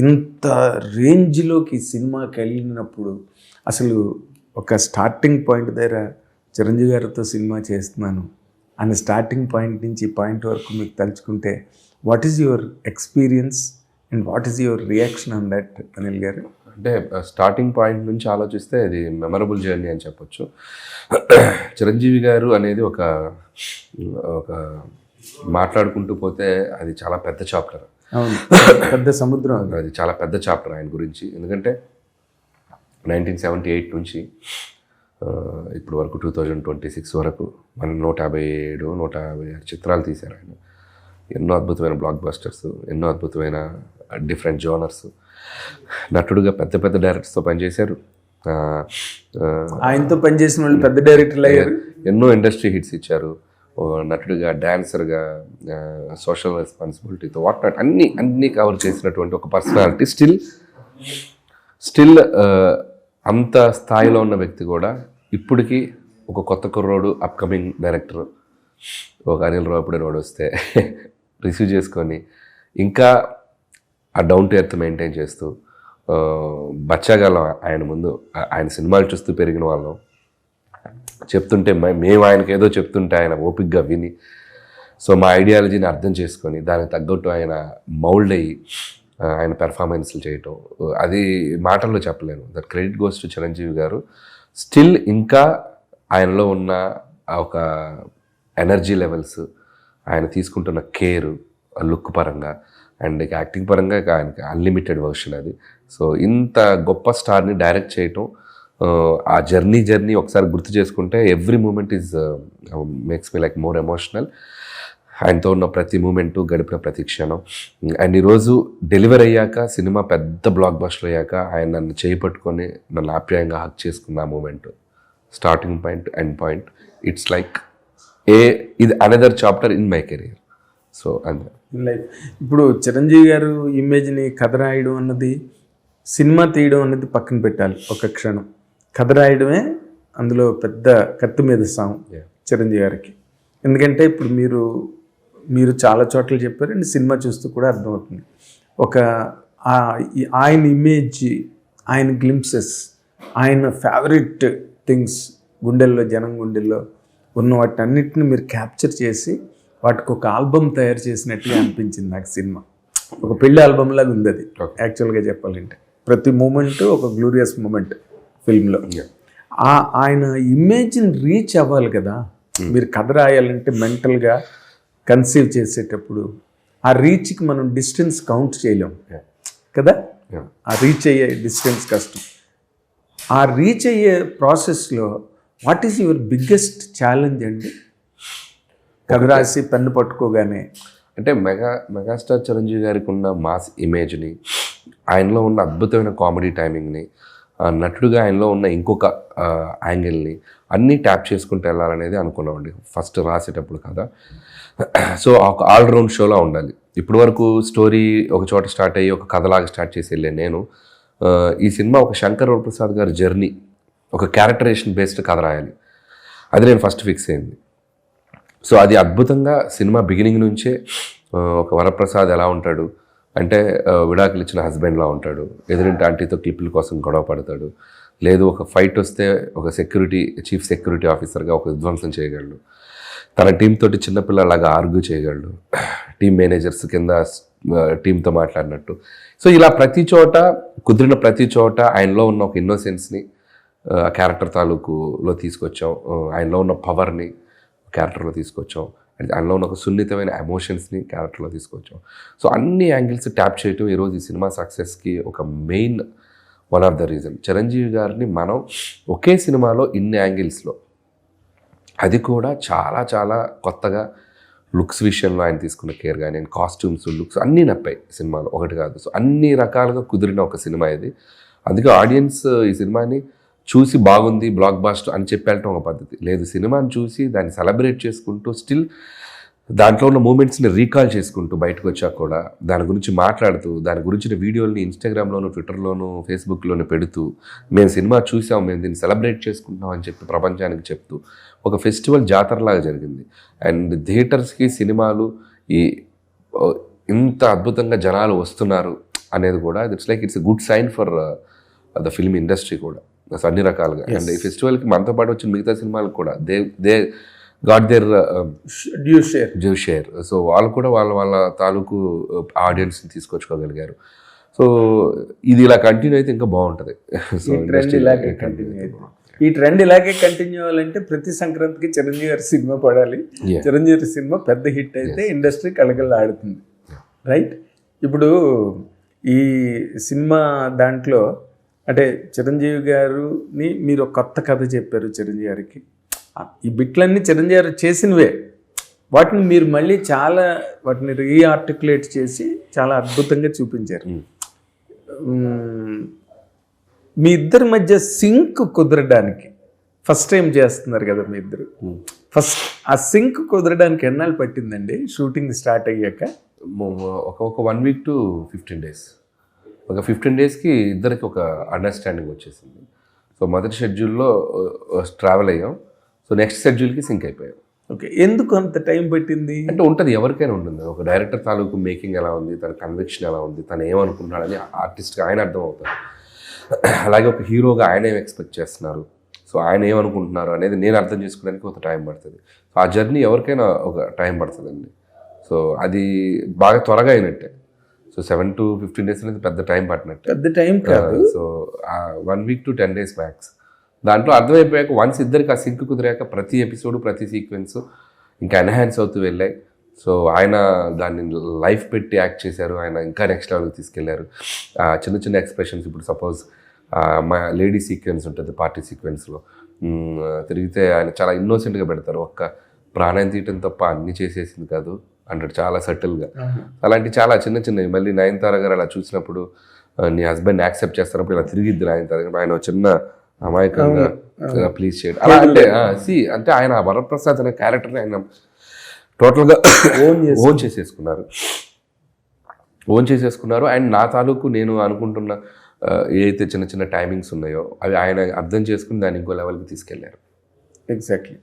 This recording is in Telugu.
ఇంత రేంజ్లోకి సినిమాకి వెళ్ళినప్పుడు అసలు ఒక స్టార్టింగ్ పాయింట్ దగ్గర చిరంజీవి గారితో సినిమా చేస్తున్నాను అని స్టార్టింగ్ పాయింట్ నుంచి పాయింట్ వరకు మీకు తలుచుకుంటే what is your experience and what is your reaction on that Anil గారు? అంటే స్టార్టింగ్ పాయింట్ నుంచి ఆలోచిస్తే అది మెమరబుల్ జర్నీ అని చెప్పొచ్చు. చిరంజీవి గారు అనేది ఒక మాట్లాడుకుంటూ పోతే అది చాలా పెద్ద చాప్టర్. అవును, పెద్ద సముద్రం. అది చాలా పెద్ద చాప్టర్ ఆయన గురించి. ఎందుకంటే 1978 నుంచి ఇప్పుడు వరకు 2026 వరకు మన 157 చిత్రాలు తీశారు ఆయన. ఎన్నో అద్భుతమైన బ్లాక్ బస్టర్స్, ఎన్నో అద్భుతమైన డిఫరెంట్ జోనర్స్. నటుడుగా పెద్ద పెద్ద డైరెక్టర్స్తో పనిచేశారు. ఆయనతో పనిచేసిన వాళ్ళు పెద్ద డైరెక్టర్లు అయ్యారు. ఎన్నో ఇండస్ట్రీ హిట్స్ ఇచ్చారు. నటుడిగా, డాన్సర్గా, సోషల్ రెస్పాన్సిబిలిటీతో వాట్ నాట్ అన్నీ కవర్ చేసినటువంటి ఒక పర్సనాలిటీ. స్టిల్ అంత స్థాయిలో ఉన్న వ్యక్తి కూడా ఇప్పటికీ ఒక కొత్త కుర్రోడు, అప్కమింగ్ డైరెక్టర్ ఒక అనిల్ రావిపూడి వాడు వస్తే రిసీవ్ చేసుకొని ఇంకా ఆ డౌన్ టు ఎర్త్ మెయింటైన్ చేస్తూ బచ్చాగాలం ఆయన ముందు ఆయన సినిమాలు చూస్తూ పెరిగిన వాళ్ళం. చెప్తుంటే మేము ఆయనకి ఏదో చెప్తుంటే ఆయన ఓపిక్గా విని, సో మా ఐడియాలజీని అర్థం చేసుకొని దానికి తగ్గట్టు ఆయన మౌల్డ్ అయ్యి ఆయన పెర్ఫార్మెన్స్లు చేయటం, అది మాటల్లో చెప్పలేను. That credit goes to Chiranjeevi గారు. స్టిల్ ఇంకా ఆయనలో ఉన్న ఒక ఎనర్జీ లెవెల్స్, ఆయన తీసుకుంటున్న కేర్, లుక్ పరంగా అండ్ యాక్టింగ్ పరంగా ఆయనకి అన్లిమిటెడ్ వర్షన్ అది. సో ఇంత గొప్ప స్టార్ని డైరెక్ట్ చేయటం, ఆ జర్నీ ఒకసారి గుర్తు చేసుకుంటే every moment is makes me like more emotional. ఆయనతో ఉన్న ప్రతి మూమెంటు, గడిపిన ప్రతి క్షణం. అండ్ ఈరోజు డెలివర్ అయ్యాక, సినిమా పెద్ద బ్లాక్ బస్టర్ అయ్యాక ఆయన నన్ను చేపట్టుకొని నన్ను ఆప్యాయంగా హక్ చేసుకున్న ఆ moment, starting point, end point, it's like ఇది another chapter in my career. So అంతే లైఫ్. ఇప్పుడు చిరంజీవి గారు ఇమేజ్ని కథ రాయడం అన్నది, సినిమా తీయడం అన్నది పక్కన పెట్టాలి ఒక క్షణం. కథ రాయడమే అందులో పెద్ద కత్తి మీద సాం చిరంజీవి గారికి. ఎందుకంటే ఇప్పుడు మీరు చాలా చోట్ల చెప్పారు అండ్ సినిమా చూస్తూ కూడా అర్థమవుతుంది. ఒక ఆయన ఇమేజ్, ఆయన గ్లింప్సెస్, ఆయన ఫేవరెట్ థింగ్స్, గుండెల్లో, జనం గుండెల్లో ఉన్న వాటి అన్నిటిని మీరు క్యాప్చర్ చేసి వాటికి ఒక ఆల్బమ్ తయారు చేసినట్టుగా అనిపించింది నాకు సినిమా. ఒక పెళ్లి ఆల్బమ్ లాగా ఉంది అది యాక్చువల్గా చెప్పాలంటే. ప్రతి మూమెంట్ ఒక గ్లోరియస్ మూమెంట్ ఫిల్మ్లో. ఆయన ఇమేజ్ని రీచ్ అవ్వాలి కదా. మీరు కథ రాయాలంటే మెంటల్గా కన్సీవ్ చేసేటప్పుడు ఆ రీచ్కి మనం డిస్టెన్స్ కౌంట్ చేయలేం కదా. ఆ రీచ్ అయ్యే డిస్టెన్స్ కష్టం. ఆ రీచ్ అయ్యే ప్రాసెస్లో what is your biggest challenge అండి? కథ రాసి పెన్ను పట్టుకోగానే అంటే మెగాస్టార్ చిరంజీవి గారికి ఉన్న మాస్ ఇమేజ్ని, ఆయనలో ఉన్న అద్భుతమైన కామెడీ టైమింగ్ని, నటుడుగా ఆయనలో ఉన్న ఇంకొక యాంగిల్ని అన్నీ ట్యాప్ చేసుకుంటూ వెళ్ళాలనేది అనుకున్నామండి ఫస్ట్ రాసేటప్పుడు కదా. సో ఒక ఆల్రౌండ్ షోలా ఉండాలి. ఇప్పటి వరకు స్టోరీ ఒక చోట స్టార్ట్ అయ్యి ఒక కథలాగా స్టార్ట్ చేసి వెళ్ళాను నేను. ఈ సినిమా ఒక శంకర్ వరప్రసాద్ గారి జర్నీ, ఒక క్యారెక్టరేషన్ బేస్డ్ కథ రాయాలి, అది నేను ఫస్ట్ ఫిక్స్ అయింది. సో అది అద్భుతంగా సినిమా బిగినింగ్ నుంచే ఒక వరప్రసాద్ ఎలా ఉంటాడు అంటే విడాకులు ఇచ్చిన హస్బెండ్లా ఉంటాడు, ఎదురింటి ఆంటీతో క్లిప్పుల కోసం గొడవ పడతాడు, లేదు ఒక ఫైట్ వస్తే ఒక చీఫ్ సెక్యూరిటీ ఆఫీసర్గా ఒక విధ్వంసం చేయగలడు, తన టీం తోటి చిన్నపిల్లలాగా ఆర్గ్యూ చేయగలడు, టీం మేనేజర్స్ కింద టీంతో మాట్లాడినట్టు. సో ఇలా కుదిరిన ప్రతి చోట ఆయనలో ఉన్న ఒక ఇన్నోసెన్స్ని క్యారెక్టర్ తాలూకులో తీసుకొచ్చాం, ఆయనలో ఉన్న పవర్ని క్యారెక్టర్లో తీసుకొచ్చాం, ఆయనలో ఉన్న ఒక సున్నితమైన ఎమోషన్స్ని క్యారెక్టర్లో తీసుకొచ్చాం. సో అన్ని యాంగిల్స్ ట్యాప్ చేయటం ఈరోజు ఈ సినిమా సక్సెస్కి ఒక main one of the reason. Chiranjeevi గారిని మనం ఒకే సినిమాలో ఇన్ని యాంగిల్స్లో, అది కూడా చాలా చాలా కొత్తగా, లుక్స్ విషయంలో ఆయన తీసుకున్న కేర్ కానీ, కాస్ట్యూమ్స్, లుక్స్ అన్నీ నప్పాయి సినిమాలో, ఒకటి కాదు. సో అన్ని రకాలుగా కుదిరిన ఒక సినిమా ఇది. అందుకే ఆడియన్స్ ఈ సినిమాని చూసి బాగుంది, బ్లాక్ బాస్టర్ అని చెప్పేయటం ఒక పద్ధతి లేదు. సినిమాని చూసి దాన్ని సెలబ్రేట్ చేసుకుంటూ, స్టిల్ దాంట్లో ఉన్న మూమెంట్స్ని రీకాల్ చేసుకుంటూ బయటకు వచ్చాక కూడా దాని గురించి మాట్లాడుతూ, దాని గురించిన వీడియోల్ని ఇన్స్టాగ్రామ్లోను, ట్విట్టర్లోను, ఫేస్బుక్లోను పెడుతూ, మేము సినిమా చూసాం, మేము దీన్ని సెలబ్రేట్ చేసుకుంటున్నాం అని చెప్పి ప్రపంచానికి చెప్తూ ఒక ఫెస్టివల్ జాతరలాగా జరిగింది. అండ్ థియేటర్స్కి సినిమాలు ఇంత అద్భుతంగా జనాలు వస్తున్నారు అనేది కూడా it's good sign for the film industry కూడా అన్ని రకాలుగా. అండ్ ఈ ఫెస్టివల్కి మనతో పాటు వచ్చిన మిగతా సినిమాలకు కూడా they got their due share. So వాళ్ళు కూడా వాళ్ళ తాలూకు ఆడియన్స్ని తీసుకొచ్చుకోగలిగారు. సో ఇది ఇలా కంటిన్యూ అయితే ఇంకా బాగుంటుంది. సో ఈ ట్రెండ్ ఇలాగే కంటిన్యూ అవ్వాలంటే ప్రతి సంక్రాంతికి చిరంజీవి గారి సినిమా పడాలి. చిరంజీవి గారి సినిమా పెద్ద హిట్ అయితే ఇండస్ట్రీ కళకళ ఆడుతుంది, రైట్? ఇప్పుడు ఈ సినిమా దాంట్లో అంటే చిరంజీవి గారుని మీరు ఒక కొత్త కథ చెప్పారు చిరంజీవి గారికి. ఈ బిట్లన్నీ చిరంజీవి గారు చేసినవే, వాటిని మీరు మళ్ళీ చాలా వాటిని రీఆర్టికులేట్ చేసి చాలా అద్భుతంగా చూపించారు. మీ ఇద్దరి మధ్య సింక్ కుదరడానికి ఫస్ట్ టైం చేస్తున్నారు కదా మీ ఇద్దరు. ఫస్ట్ ఆ సింక్ కుదరడానికి ఎన్నాళ్ళు పట్టిందండి షూటింగ్ స్టార్ట్ అయ్యాక? ఒక 1 week to 15 days. ఒక 15 daysకి ఇద్దరికి ఒక అండర్స్టాండింగ్ వచ్చేసింది. సో మొదటి షెడ్యూల్లో ట్రావెల్ అయ్యాం. సో నెక్స్ట్ షెడ్యూల్కి సింక్ అయిపోయాం. ఓకే, ఎందుకు అంత టైం పట్టింది? అంటే ఉంటుంది, ఎవరికైనా ఉంటుంది. ఒక డైరెక్టర్ తాలూకు మేకింగ్ ఎలా ఉంది, తన కన్విక్షన్ ఎలా ఉంది, తను ఏమనుకుంటున్నాడని ఆర్టిస్ట్గా ఆయన అర్థం అవుతాడు. అలాగే ఒక హీరోగా ఆయన ఏం ఎక్స్పెక్ట్ చేస్తున్నారు, సో ఆయన ఏమనుకుంటున్నారు అనేది నేను అర్థం చేసుకోవడానికి ఒక టైం పడుతుంది. సో ఆ జర్నీ ఎవరికైనా ఒక టైం పడుతుందండి. సో అది బాగా త్వరగా అయినట్టే. సో 7 to 15 days అనేది పెద్ద టైం పట్టినట్టు. పెద్ద టైం కాదు. So 1 week to 10 days max. దాంట్లో అర్థమైపోయాక వన్స్ ఇద్దరికి ఆ సింక్ కుదిరాక ప్రతి ఎపిసోడ్ ప్రతి సీక్వెన్స్ ఇంకా ఎన్హాన్స్ అవుతూ వెళ్ళాయి. సో ఆయన దాన్ని లైఫ్ పెట్టి యాక్ట్ చేశారు, ఆయన ఇంకా నెక్స్ట్ లెవెల్కి తీసుకెళ్లారు. చిన్న చిన్న ఎక్స్ప్రెషన్స్, ఇప్పుడు సపోజ్ మా లేడీ సీక్వెన్స్ ఉంటుంది పార్టీ సీక్వెన్స్లో, తిరిగితే ఆయన చాలా ఇన్నోసెంట్గా పెడతారు. ఒక్క ప్రాణాయం తీయటం తప్ప అన్నీ చేసేసింది కాదు అంటాడు చాలా సటిల్గా. అలాంటి చాలా చిన్న చిన్నవి. మళ్ళీ నయనతార గారు అలా చూసినప్పుడు నీ హస్బెండ్ యాక్సెప్ట్ చేస్తున్నప్పుడు ఇలా తిరిగిద్ది నయనతార గారు, ఆయన చిన్న అమాయకంగా ప్లీజ్ చేయడం అలా. అంటే ఆయన వరప్రసాద్ అనే క్యారెక్టర్ని ఆయన టోటల్గా ఓన్ చేసేసుకున్నారు. అండ్ నా తాలూకు నేను అనుకుంటున్న ఏదైతే చిన్న చిన్న టైమింగ్స్ ఉన్నాయో అవి ఆయన అర్థం చేసుకుని దాన్ని ఇంకో లెవెల్కి తీసుకెళ్లారు. ఎగ్జాక్ట్లీ.